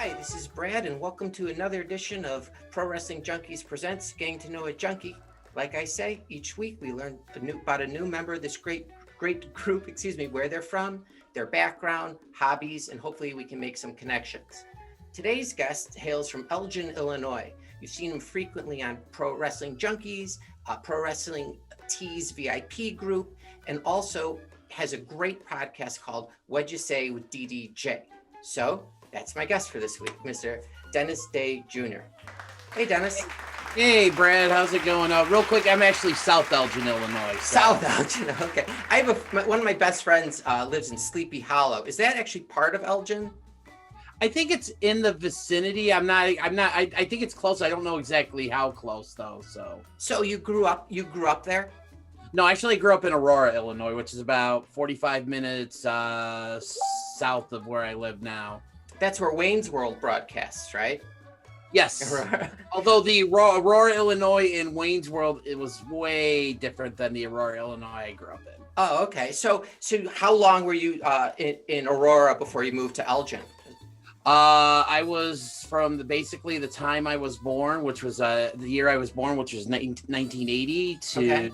Hi, this is Brad, and welcome to another edition of Pro Wrestling Junkies Presents Getting to Know a Junkie. Like I say, each week we learn about a new member of this great group, where they're from, their background, hobbies, and hopefully we can make some connections. Today's guest hails from Elgin, Illinois. You've seen him frequently on Pro Wrestling Junkies, Pro Wrestling Tees VIP group, and also has a great podcast called What'd You Say with DDJ. So that's my guest for this week, Mr. Dennis Day Jr. Hey, Dennis. Hey, Brad. How's it going? Real quick, I'm actually South Elgin, Illinois. So. South Elgin. Okay. I have one of my best friends lives in Sleepy Hollow. Is that actually part of Elgin? I think it's in the vicinity. I think it's close. I don't know exactly how close though. So you grew up there? No, I actually grew up in Aurora, Illinois, which is about 45 minutes south of where I live now. That's where Wayne's World broadcasts, right? Yes. Although the Aurora, Illinois and Wayne's World, it was way different than the Aurora, Illinois I grew up in. Oh, okay. So how long were you in Aurora before you moved to Elgin? I was from basically the time I was born, which was the year I was born, which was 1980 to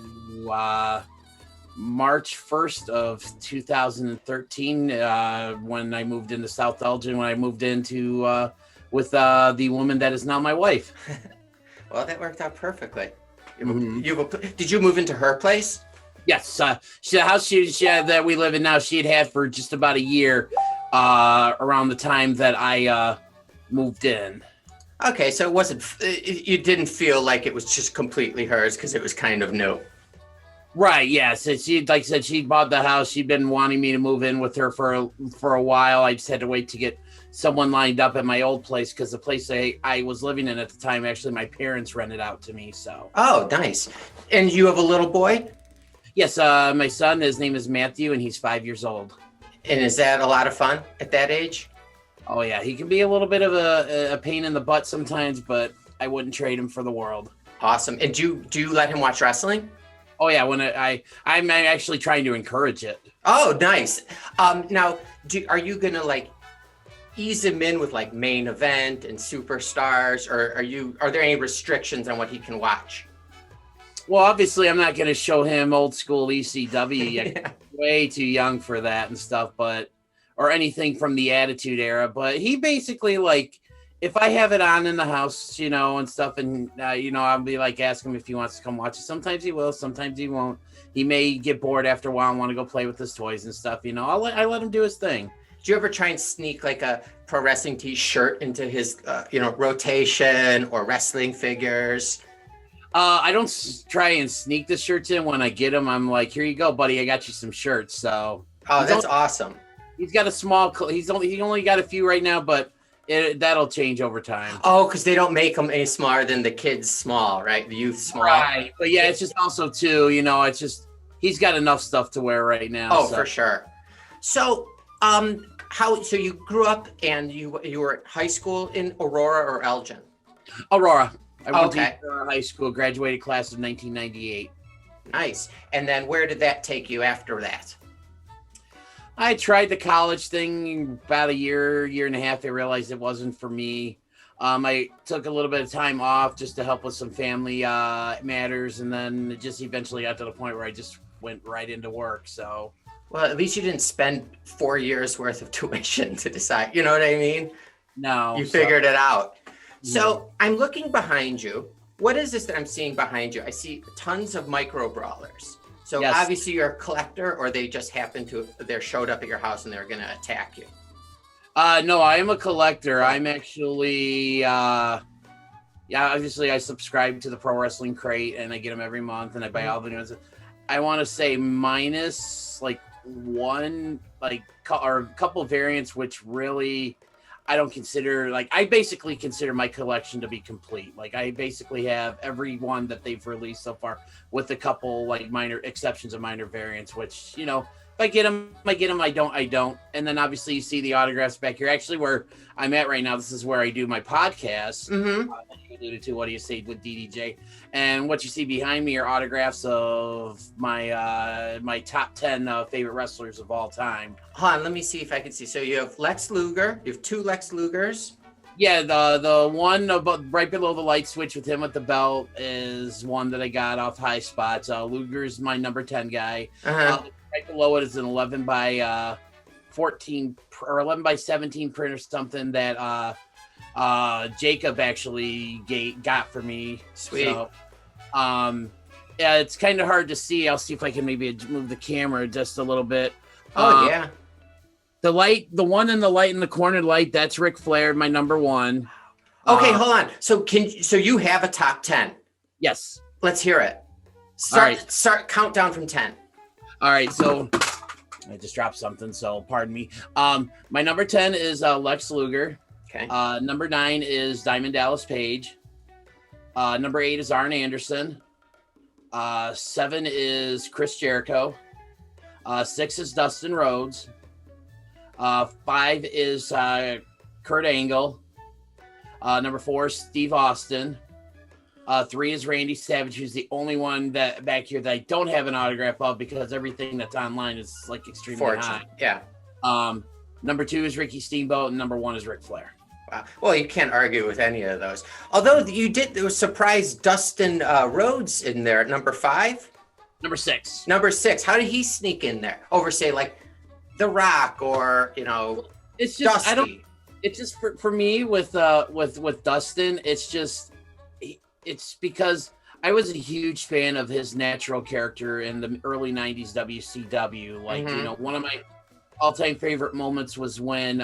March 1st of 2013 when I moved into South Elgin, when I moved into with the woman that is now my wife. Well, that worked out perfectly. Did you move into her place? Yes. The house she that we live in now, she had for just about a year around the time that I moved in. Okay, so you didn't feel like it was just completely hers because it was kind of new. Right, yes. She, like I said, she bought the house. She'd been wanting me to move in with her for a while. I just had to wait to get someone lined up at my old place because the place I was living in at the time, actually, my parents rented out to me. So. Oh, nice. And you have a little boy? Yes, my son, his name is Matthew, and he's 5 years old. And is that a lot of fun at that age? Oh, yeah. He can be a little bit of a pain in the butt sometimes, but I wouldn't trade him for the world. Awesome. And do you let him watch wrestling? Oh, yeah. When I'm actually trying to encourage it. Oh, nice. Now, are you going to ease him in with main event and superstars, or are there any restrictions on what he can watch? Well, obviously, I'm not going to show him old school ECW yet. Yeah. Way too young for that and stuff, or anything from the Attitude Era. But he basically, if I have it on in the house, and stuff, and, I'll be ask him if he wants to come watch it. Sometimes he will, sometimes he won't. He may get bored after a while and want to go play with his toys and stuff. I let him do his thing. Do you ever try and sneak a pro wrestling t-shirt into his, rotation or wrestling figures? I don't try and sneak the shirts in. When I get them, I'm like, here you go, buddy. I got you some shirts. So. Oh, that's awesome. He's got a small, he only got a few right now, but that'll change over time. Oh, because they don't make them any smaller than the kids small, right? The youth small. Right. But yeah, it's just also too, it's just, he's got enough stuff to wear right now. Oh, so. For sure. So, so you grew up and you were at high school in Aurora or Elgin? Aurora. I went to high school, graduated class of 1998. Nice. And then where did that take you after that? I tried the college thing about a year and a half. I realized it wasn't for me. I took a little bit of time off just to help with some family matters. And then it just eventually got to the point where I just went right into work. So. Well, at least you didn't spend 4 years worth of tuition to decide. You know what I mean? No. You figured it out. So I'm looking behind you. What is this that I'm seeing behind you? I see tons of micro brawlers. So yes. Obviously you're a collector, or they just they showed up at your house and they're going to attack you. No, I am a collector. I'm actually, obviously I subscribe to the Pro Wrestling Crate and I get them every month and I buy all the new ones. I want to say minus one, or a couple variants, which really, I don't consider, I basically consider my collection to be complete. I basically have every one that they've released so far, with a couple minor exceptions of minor variants, which, if I get them, I get them. I don't. And then obviously you see the autographs back here. Actually, where I'm at right now, this is where I do my podcast. Mm-hmm. You alluded to What Do You Say with DDJ. And what you see behind me are autographs of my top 10 favorite wrestlers of all time. Hold on, let me see if I can see. So you have Lex Luger. You have two Lex Lugers. Yeah, the one about right below the light switch with him with the belt is one that I got off High Spots. Luger's my number 10 guy. Uh-huh. Right below it is an 11 by 14 or 11 by 17 print or something that Jacob actually got for me. Sweet. So, yeah, it's kind of hard to see. I'll see if I can maybe move the camera just a little bit. Oh, yeah. The one in the light in the corner light, that's Ric Flair, my number 1. Okay, hold on. So you have a top 10? Yes. Let's hear it. Start countdown from 10. All right, so I just dropped something, so pardon me. My number 10 is Lex Luger. Okay. Number 9 is Diamond Dallas Page. Number 8 is Arn Anderson. 7 is Chris Jericho. 6 is Dustin Rhodes. 5 is Kurt Angle. Number 4 is Steve Austin. 3 is Randy Savage, who's the only one that back here that I don't have an autograph of because everything that's online is like extremely high. Yeah. Number 2 is Ricky Steamboat, and number 1 is Ric Flair. Wow. Well, you can't argue with any of those. Although there was surprise Dustin Rhodes in there at number 5. Number 6. Number 6. How did he sneak in there? Over, say, like The Rock or it's just Dusty. It's just for me with Dustin. It's because I was a huge fan of his natural character in the early 90s WCW. Like, one of my all-time favorite moments was when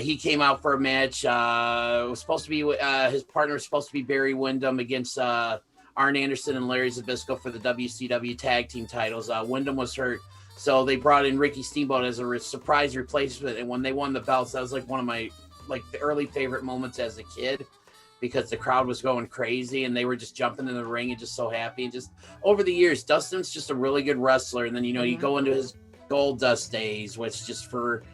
he came out for a match. It was supposed to be his partner was supposed to be Barry Windham against Arn Anderson and Larry Zbyszko for the WCW tag team titles. Windham was hurt, so they brought in Ricky Steamboat as a surprise replacement. And when they won the belts, that was like one of my the early favorite moments as a kid, because the crowd was going crazy and they were just jumping in the ring and just so happy. And just over the years, Dustin's just a really good wrestler. And then you go into his Gold Dust days, which just for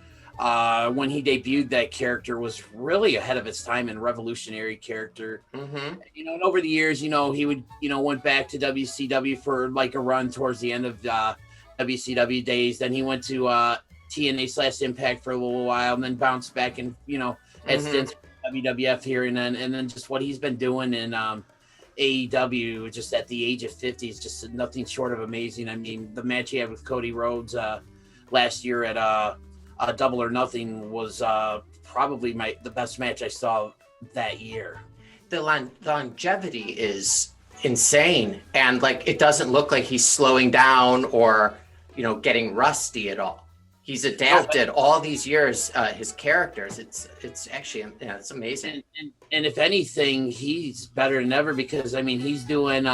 when he debuted, that character was really ahead of its time and revolutionary character. And over the years, he would went back to WCW for like a run towards the end of WCW days. Then he went to TNA / Impact for a little while, and then bounced back and had stints in WWF here and then just what he's been doing in AEW just at the age of 50 is just nothing short of amazing. I mean, the match he had with Cody Rhodes last year at Double or Nothing was probably the best match I saw that year. The longevity is insane, and it doesn't look like he's slowing down or getting rusty at all. He's adapted all these years, his characters. It's actually, it's amazing. And if anything, he's better than ever because he's doing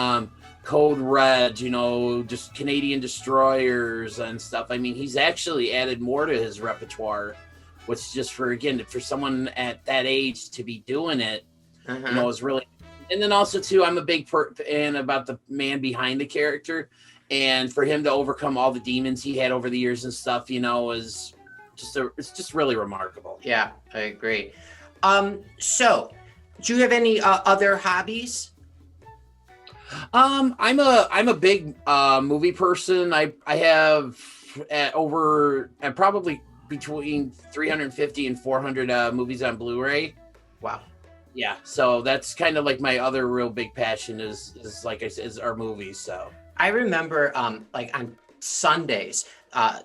Code Red, just Canadian Destroyers and stuff. He's actually added more to his repertoire, which just for someone at that age to be doing it, is really. And then also too, I'm a big fan about the man behind the character. And for him to overcome all the demons he had over the years and stuff, is it's just really remarkable. Yeah, I agree. So do you have any other hobbies? I'm a big movie person. I have probably between 350 and 400 movies on Blu-ray. Wow. Yeah, so that's kind of like my other real big passion is like I said, is our movies. So I remember on Sundays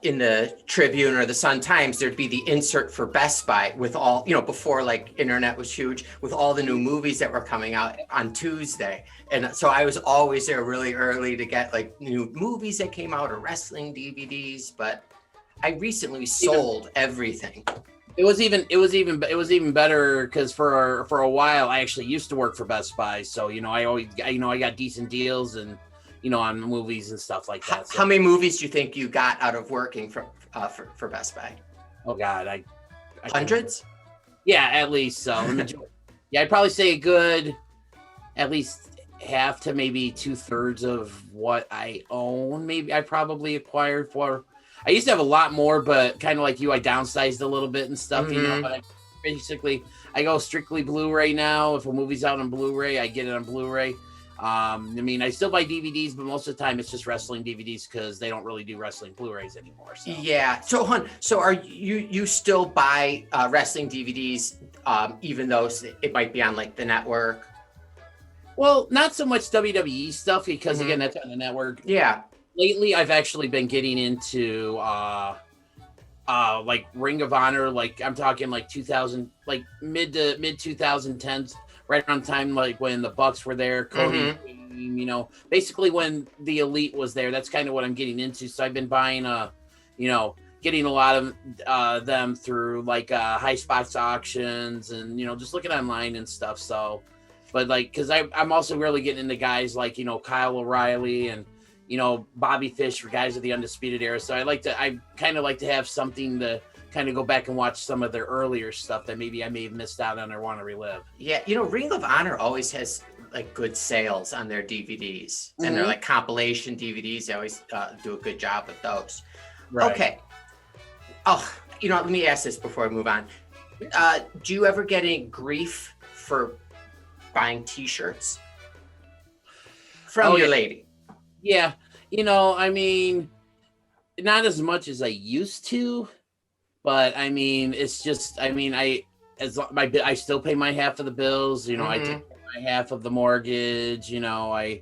in the Tribune or the Sun Times, there'd be the insert for Best Buy with all, before internet was huge, with all the new movies that were coming out on Tuesday. And so I was always there really early to get new movies that came out or wrestling DVDs, but I recently sold everything. It was even better because for a while I actually used to work for Best Buy, so I got decent deals and on movies and stuff like that. So. How many movies do you think you got out of working for Best Buy? Oh God, I hundreds. Yeah, at least so. Yeah, I'd probably say a good at least half to maybe 2/3 of what I own. Maybe I probably acquired for. I used to have a lot more, but kind of like you, I downsized a little bit and stuff, But I go strictly Blu-ray now. If a movie's out on Blu-ray, I get it on Blu-ray. I mean, I still buy DVDs, but most of the time it's just wrestling DVDs because they don't really do wrestling Blu-rays anymore. So. Yeah. So, hon, so are you still buy wrestling DVDs, even though it might be on like the network? Well, not so much WWE stuff because again, that's on the network. Yeah. Lately, I've actually been getting into like Ring of Honor. Like I'm talking like 2000, like mid 2010s, right around the time like when the Bucks were there, Cody, you know, basically when the Elite was there. That's kind of what I'm getting into. So I've been buying you know, getting a lot of them through like high spots auctions and you know just looking online and stuff. So, but like because I'm also really getting into guys like you know Kyle O'Reilly and you know Bobby Fish for guys of the Undisputed Era. So I kind of like to have something to kind of go back and watch some of their earlier stuff that maybe I may have missed out on or want to relive. Yeah, you know, Ring of Honor always has like good sales on their DVDs, and they're like compilation DVDs. They always do a good job with those. Right. Okay. Oh, you know, let me ask this before I move on. Do you ever get any grief for buying T-shirts from your lady? Yeah, you know, I mean, not as much as I used to, but I mean, it's just, I mean, I still pay my half of the bills. You know, I take my half of the mortgage. You know, I,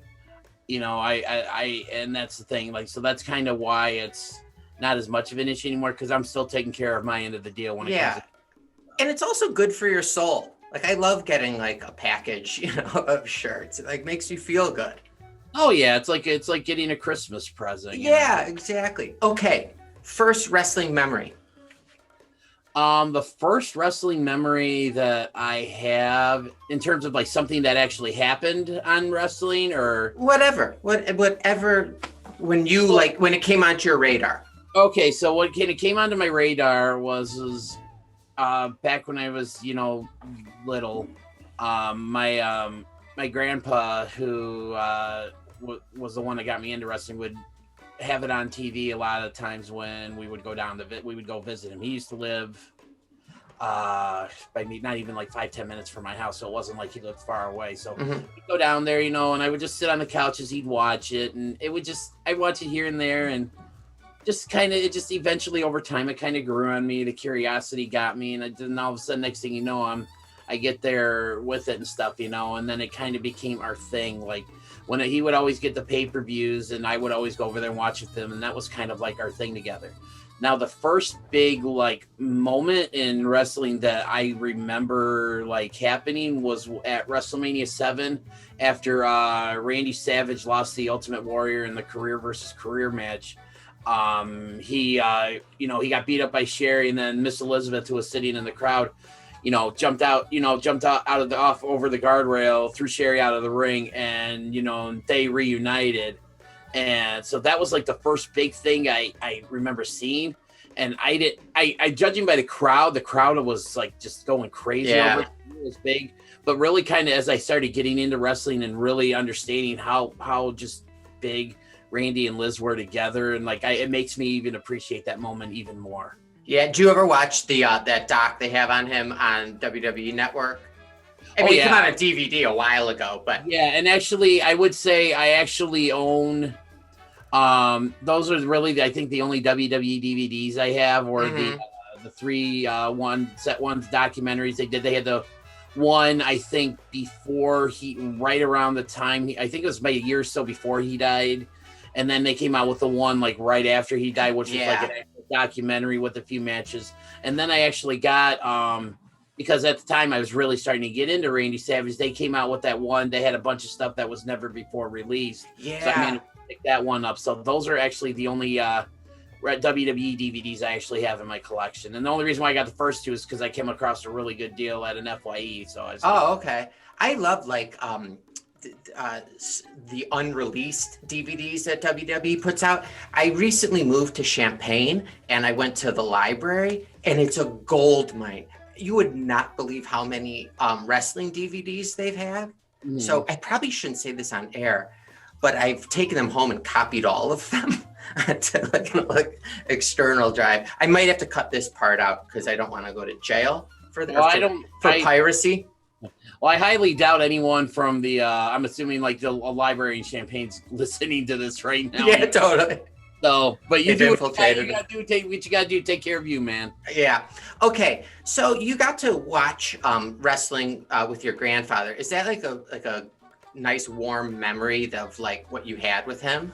and that's the thing. Like, so that's kind of why it's not as much of an issue anymore because I'm still taking care of my end of the deal when it comes to. And it's also good for your soul. Like I love getting like a package, you know, of shirts. It like makes you feel good. Oh yeah, it's like getting a Christmas present. Yeah, exactly. Okay, first wrestling memory. The first wrestling memory that I have in terms of like something that actually happened on wrestling or whatever when you like when it came onto your radar. Okay, so what came onto my radar was back when I was, you know, little. My grandpa, who was the one that got me into wrestling, would have it on TV a lot of times when we would go down we would go visit him. He used to live by me, not even like 5-10 minutes from my house, so it wasn't like he lived far away. So we'd go down there, you know, and I would just sit on the couch as he'd watch it, and I'd watch it here and there, and it just eventually over time it kind of grew on me. The curiosity got me, and then all of a sudden, next thing you know, I get there with it and stuff, you know, and then it kind of became our thing. Like when he would always get the pay-per-views, and I would always go over there and watch with him, and that was kind of like our thing together. Now, the first big like moment in wrestling that I remember like happening was at WrestleMania 7 after Randy Savage lost the Ultimate Warrior in the career versus career match. He got beat up by Sherry, and then Miss Elizabeth, who was sitting in the crowd, jumped out over the guardrail, threw Sherry out of the ring, and, they reunited. And so that was like the first big thing I remember seeing. And I judging by the crowd was like just going crazy over it. It was big, but really kind of as I started getting into wrestling and really understanding how just big Randy and Liz were together. And like, it makes me even appreciate that moment even more. Yeah. Do you ever watch the that doc they have on him on WWE Network? I mean, it came out on DVD a while ago, but yeah. And actually, I would say I actually own. Those are really, I think, the only WWE DVDs I have, or the 3 set ones documentaries they did. They had the one, I think, before right around the time I think it was about a year or so before he died, and then they came out with the one like right after he died, which was like an actual documentary with a few matches. And then I actually got because at the time I was really starting to get into Randy Savage. They came out with that one. They had a bunch of stuff that was never before released. Yeah. So I managed to pick that one up. So those are actually the only WWE DVDs I actually have in my collection. And the only reason why I got the first two is because I came across a really good deal at an FYE. So okay. I love like the unreleased DVDs that WWE puts out. I recently moved to Champaign, and I went to the library, and it's a gold mine. You would not believe how many wrestling DVDs they've had. So I probably shouldn't say this on air, but I've taken them home and copied all of them to like external drive. I might have to cut this part out because I don't want to go to jail for piracy. Well, I highly doubt anyone from the I'm assuming like the library in Champagne's listening to this right now. Yeah, totally. So, but you They've do what infiltrated you gotta do. Take what you gotta do. Take care of you, man. Yeah. Okay. So you got to watch wrestling with your grandfather. Is that like a nice warm memory of like what you had with him?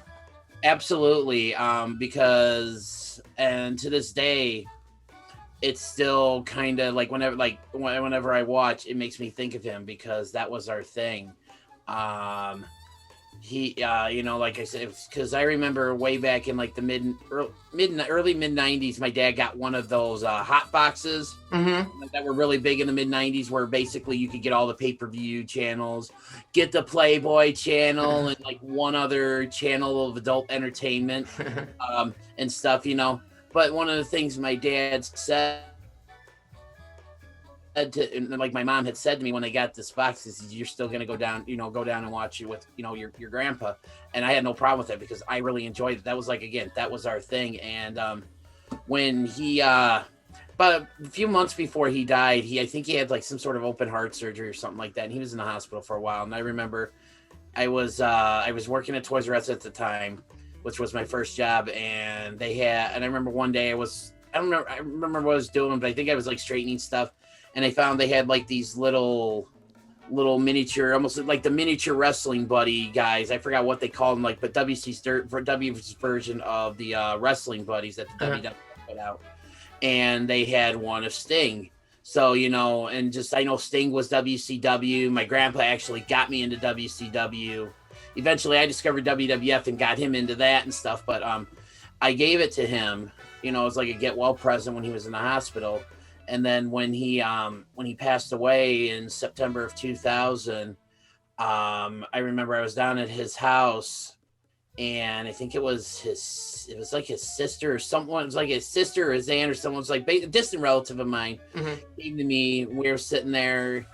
Absolutely. Because and to this day, it's still kind of like whenever I watch, it makes me think of him because that was our thing. Um, like I said, because I remember way back in like the early mid 90s, my dad got one of those hot boxes that were really big in the mid 90s, where basically you could get all the pay-per-view channels, get the Playboy channel and like one other channel of adult entertainment and stuff, but one of the things my dad said and like my mom had said to me when they got this box is, you're still going to go down and watch it with your grandpa. And I had no problem with that because I really enjoyed it. That was like, again, that was our thing. And when he about a few months before he died, I think he had like some sort of open heart surgery or something like that, and he was in the hospital for a while. And I remember I was working at Toys R Us at the time, which was my first job, and I remember one day I remember what I was doing, but I think I was like straightening stuff. And I found they had like these little miniature, almost like the miniature wrestling buddy guys. I forgot what they called them, like, but WC's version of the wrestling buddies that the WWE put out. And they had one of Sting. So, and just, I know Sting was WCW. My grandpa actually got me into WCW. Eventually I discovered WWF and got him into that and stuff. But I gave it to him, it was like a get well present when he was in the hospital. And then when he passed away in September of 2000, I remember I was down at his house, and I think it was like his sister or someone. It was like his sister or his aunt or someone was like a distant relative of mine came to me. We were sitting there,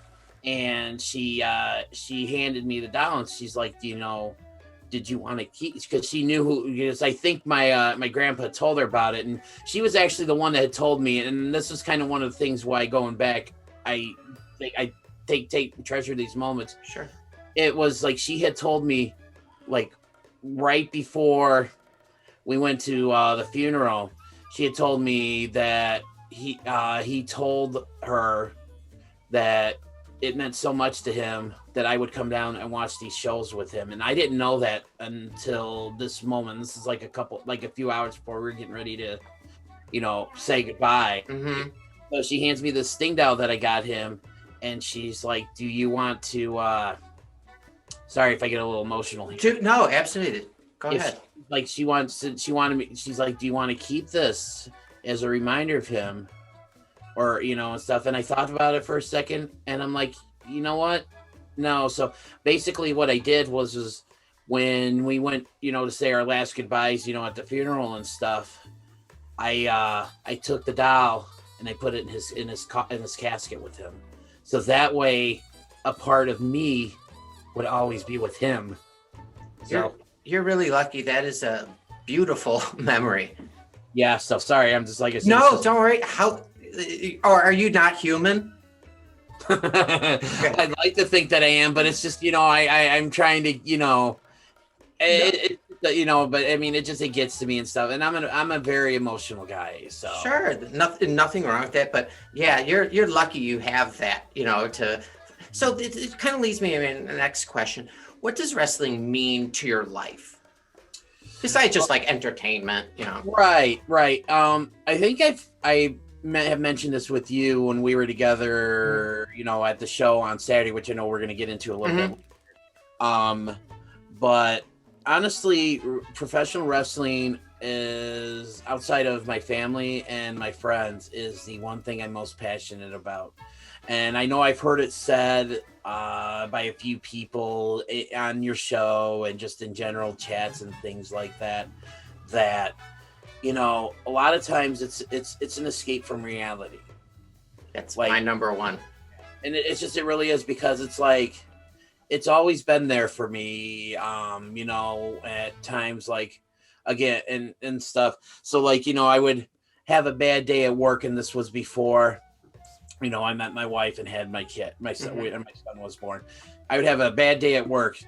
and she handed me the doll, and she's like, did you want to keep, because she knew who, because I think my grandpa told her about it, and she was actually the one that had told me. And this was kind of one of the things why, going back, I treasure these moments. Sure. It was like she had told me, like, right before we went to the funeral, she had told me that he told her that it meant so much to him that I would come down and watch these shows with him. And I didn't know that until this moment. This is like a few hours before we were getting ready to, say goodbye. So she hands me this Sting doll that I got him. And she's like, do you want to, sorry if I get a little emotional here. No, absolutely. Go ahead. Like she's like, do you want to keep this as a reminder of him? Or, and stuff. And I thought about it for a second, and I'm like, you know what? No. So basically what I did was when we went, to say our last goodbyes, at the funeral and stuff, I took the doll and I put it in his casket with him. So that way a part of me would always be with him. So you're really lucky. That is a beautiful memory. Yeah. So sorry. I'm just like, no, don't worry. Or are you not human? I'd like to think that I am, but it's just, I'm trying to, but I mean, it gets to me and stuff. And I'm a very emotional guy. So sure, nothing wrong with that. But yeah, you're lucky you have that, so it kind of leads me in the next question. What does wrestling mean to your life? Besides just like entertainment, Right. I think I have mentioned this with you when we were together, at the show on Saturday, which I know we're going to get into a little bit. But honestly, professional wrestling is, outside of my family and my friends, is the one thing I'm most passionate about. And I know I've heard it said by a few people on your show and just in general chats and things like that, a lot of times it's an escape from reality. That's like my number one. And it really is, because it's like, it's always been there for me, at times, like, again, and stuff. So like, I would have a bad day at work, and this was before I met my wife and had my kid, my son, Mhm. and my son was born. I would have a bad day at work.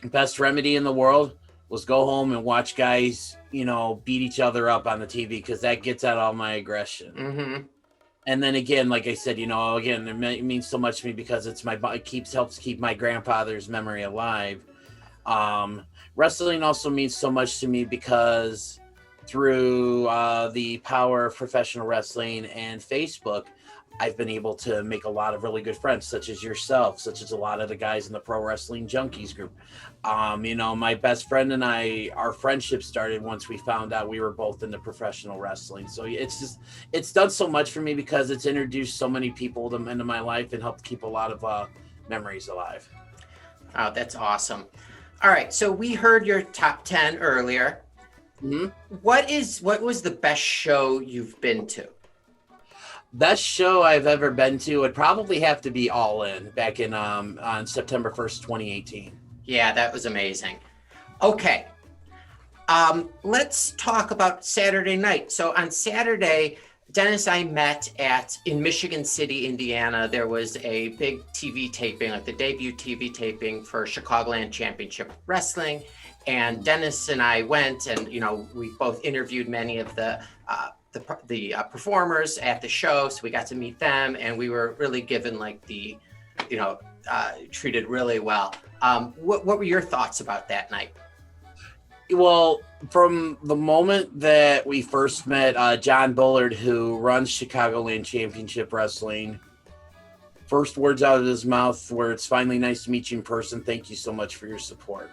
Best remedy in the world was go home and watch guys, beat each other up on the TV, because that gets out all my aggression. Mm-hmm. And then again, like I said, again, it means so much to me because it helps keep my grandfather's memory alive. Wrestling also means so much to me because through the power of professional wrestling and Facebook, I've been able to make a lot of really good friends, such as yourself, such as a lot of the guys in the Pro Wrestling Junkies group. My best friend and I, our friendship started once we found out we were both into professional wrestling. So it's done so much for me because it's introduced so many people into my life and helped keep a lot of memories alive. Oh, that's awesome. All right, so we heard your top 10 earlier. Mm-hmm. What was the best show you've been to? Best show I've ever been to would probably have to be All In back in on September 1st, 2018. Yeah, that was amazing. Okay. Let's talk about Saturday night. So on Saturday, Dennis and I met in Michigan City, Indiana. There was a big TV taping, like the debut TV taping for Chicagoland Championship Wrestling. And Dennis and I went, and we both interviewed many of the performers at the show, so we got to meet them, and we were really given treated really well. What were your thoughts about that night? Well, from the moment that we first met John Bullard, who runs Chicagoland Championship Wrestling, first words out of his mouth were, "It's finally nice to meet you in person. Thank you so much for your support."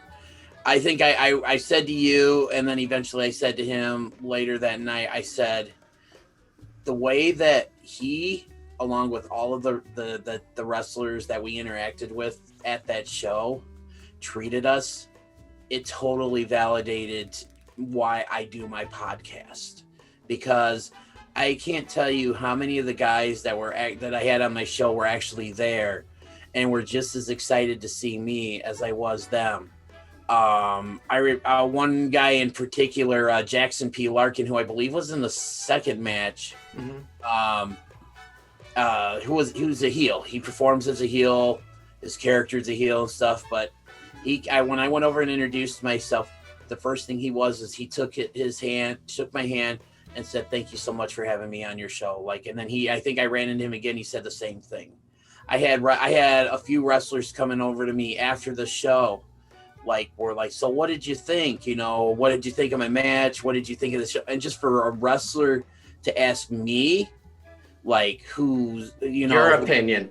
I think I said to you, and then eventually I said to him later that night, I said, the way that he, along with all of the wrestlers that we interacted with at that show, treated us, it totally validated why I do my podcast. Because I can't tell you how many of the guys that I had on my show were actually there and were just as excited to see me as I was them. One guy in particular, Jackson P. Larkin, who I believe was in the second match, Mm-hmm. who was a heel. He performs as a heel. His character's a heel and stuff. But when I went over and introduced myself, the first thing he took his hand, shook my hand, and said, "Thank you so much for having me on your show." And then I think I ran into him again. He said the same thing. I had a few wrestlers coming over to me after the show. Were like, "So what did you think? What did you think of my match? What did you think of the show?" And just for a wrestler to ask me, who's, your opinion.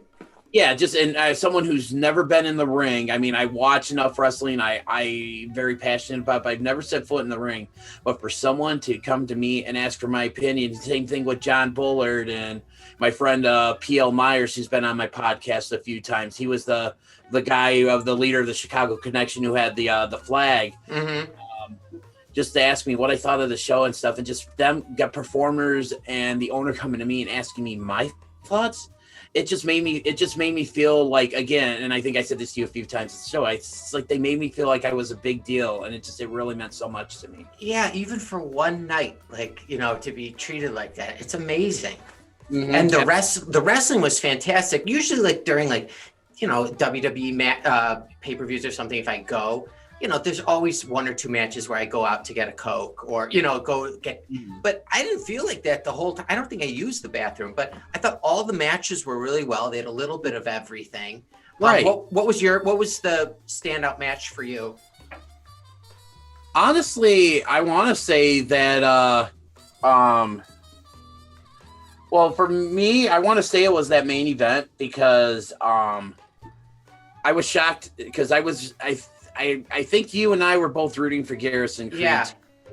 Yeah, just someone who's never been in the ring. I mean, I watch enough wrestling. I very passionate about, but I've never set foot in the ring. But for someone to come to me and ask for my opinion, same thing with John Bullard and my friend P.L. Myers, who's been on my podcast a few times. He was the guy of the leader of the Chicago Connection who had the flag. Mm-hmm. Just to ask me what I thought of the show and stuff, and just them got performers and the owner coming to me and asking me my thoughts. It just made me feel like, again, and I think I said this to you a few times at the show, it's like they made me feel like I was a big deal, and it really meant so much to me. Yeah, even for one night, to be treated like that, it's amazing. Mm-hmm. And the wrestling was fantastic. Usually, during WWE pay-per-views or something, if I go, there's always one or two matches where I go out to get a Coke or, go get, but I didn't feel like that the whole time. I don't think I used the bathroom, but I thought all the matches were really well. They had a little bit of everything. Right. What was the standout match for you? Honestly, I want to say that, well, for me, I want to say it was that main event because, I was shocked because I think you and I were both rooting for Garrison Creed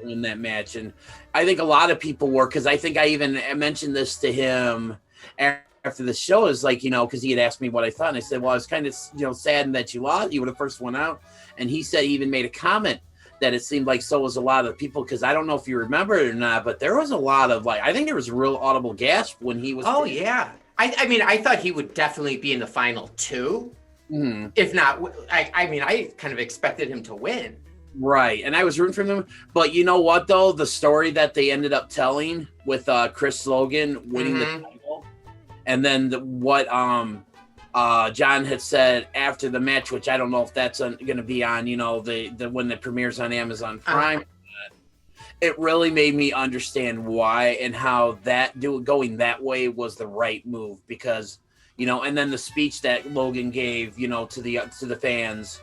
in that match. And I think a lot of people were, because I think I even mentioned this to him after the show, is because he had asked me what I thought. And I said, well, I was kind of, saddened that you lost. You were the first one out. And he said, he even made a comment that it seemed like so was a lot of people, because I don't know if you remember it or not, but there was a lot of I think there was a real audible gasp when he was. Oh, yeah. I mean, I thought he would definitely be in the final two. Mm-hmm. If not, I kind of expected him to win. Right. And I was rooting for them. But you know what, though? The story that they ended up telling with Chris Logan winning the title And then what John had said after the match, which I don't know if that's going to be on, the when it premieres on Amazon Prime. It really made me understand why and how going that way was the right move, because, and then the speech that Logan gave, to the fans,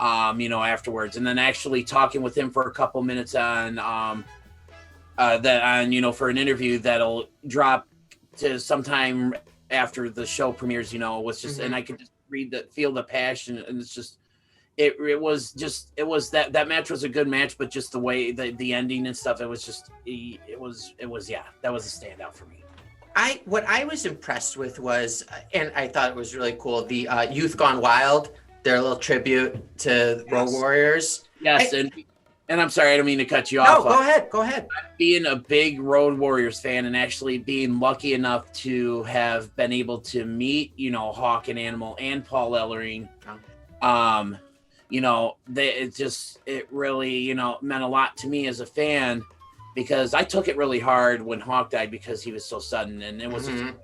afterwards, and then actually talking with him for a couple minutes on for an interview that'll drop to sometime after the show premieres, was just, and I could just feel the passion, and it's just, it was that match was a good match, but just the way the ending and stuff, that was a standout for me. What I was impressed with was, and I thought it was really cool, the Youth Gone Wild, their little tribute to Road Warriors. Yes, and I'm sorry, I don't mean to cut you off. No, go ahead. Being a big Road Warriors fan and actually being lucky enough to have been able to meet, Hawk and Animal and Paul Ellering, it really, meant a lot to me as a fan, because I took it really hard when Hawk died, because he was so sudden, and it was and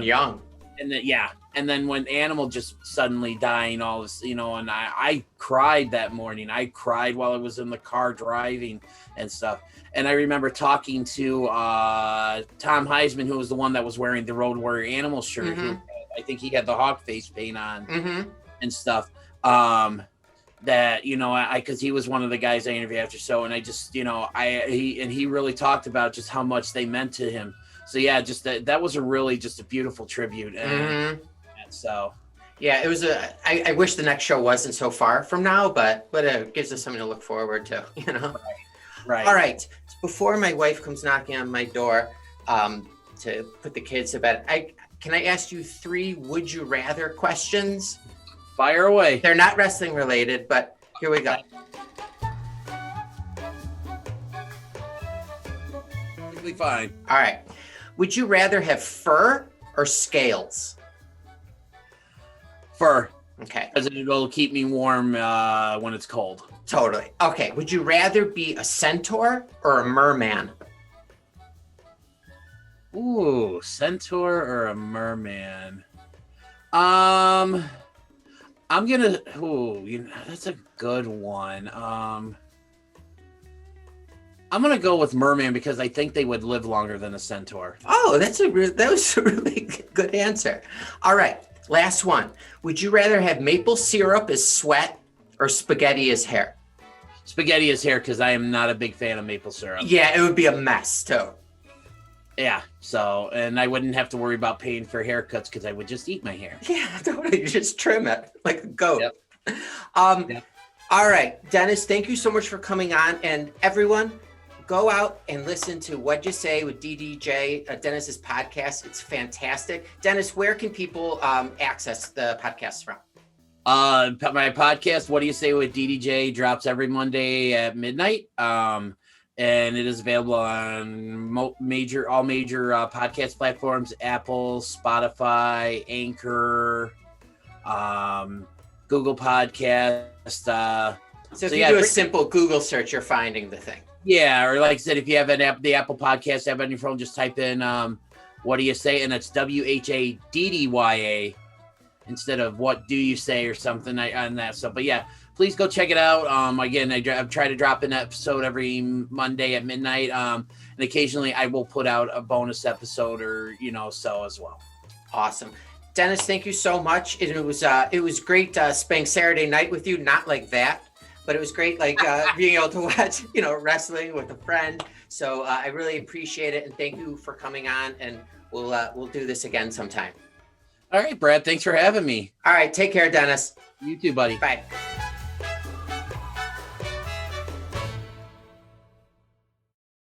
young. And then, and then when Animal just suddenly dying, all this, and I cried that morning. I cried while I was in the car driving and stuff. And I remember talking to Tom Heisman, who was the one that was wearing the Road Warrior Animal shirt. Who, I think he had the Hawk face paint on and stuff. That, because he was one of the guys I interviewed after show, and I just, he really talked about just how much they meant to him. So yeah, just that was just a beautiful tribute. And so yeah, it was I wish the next show wasn't so far from now, but it gives us something to look forward to, Right. All right. Before my wife comes knocking on my door to put the kids to bed, can I ask you 3 would you rather questions? Fire away. They're not wrestling related, but here we go. Perfectly fine. All right. Would you rather have fur or scales? Fur. Okay. Because it'll keep me warm when it's cold. Totally. Okay. Would you rather be a centaur or a merman? Ooh, centaur or a merman? I'm gonna. That's a good one. I'm gonna go with merman, because I think they would live longer than a centaur. Oh, that was a really good answer. All right, last one. Would you rather have maple syrup as sweat or spaghetti as hair? Spaghetti as hair, because I am not a big fan of maple syrup. Yeah, it would be a mess too. Yeah, so, and I wouldn't have to worry about paying for haircuts, because I would just eat my hair. Yeah, totally. You just trim it like a goat. Yep. All right, Dennis, thank you so much for coming on. And everyone, go out and listen to What'd You Say with DDJ, Dennis's podcast. It's fantastic. Dennis, where can people access the podcast from? My podcast, What Do You Say with DDJ, drops every Monday at midnight. And it is available on all major podcast platforms: Apple, Spotify, Anchor, Google Podcast. So if you do a simple Google search, you're finding the thing. Yeah, or like I said, if you have the Apple Podcast app on your phone, just type in "What Do You Say," and it's WHADDYA instead of "What Do You Say" or something on that stuff. But yeah, please go check it out. Again, I try to drop an episode every Monday at midnight. And occasionally I will put out a bonus episode or, so as well. Awesome. Dennis, thank you so much. It was great spending Saturday night with you. Not like that, but it was great being able to watch, wrestling with a friend. So I really appreciate it. And thank you for coming on, and we'll do this again sometime. All right, Brad, thanks for having me. All right. Take care, Dennis. You too, buddy. Bye.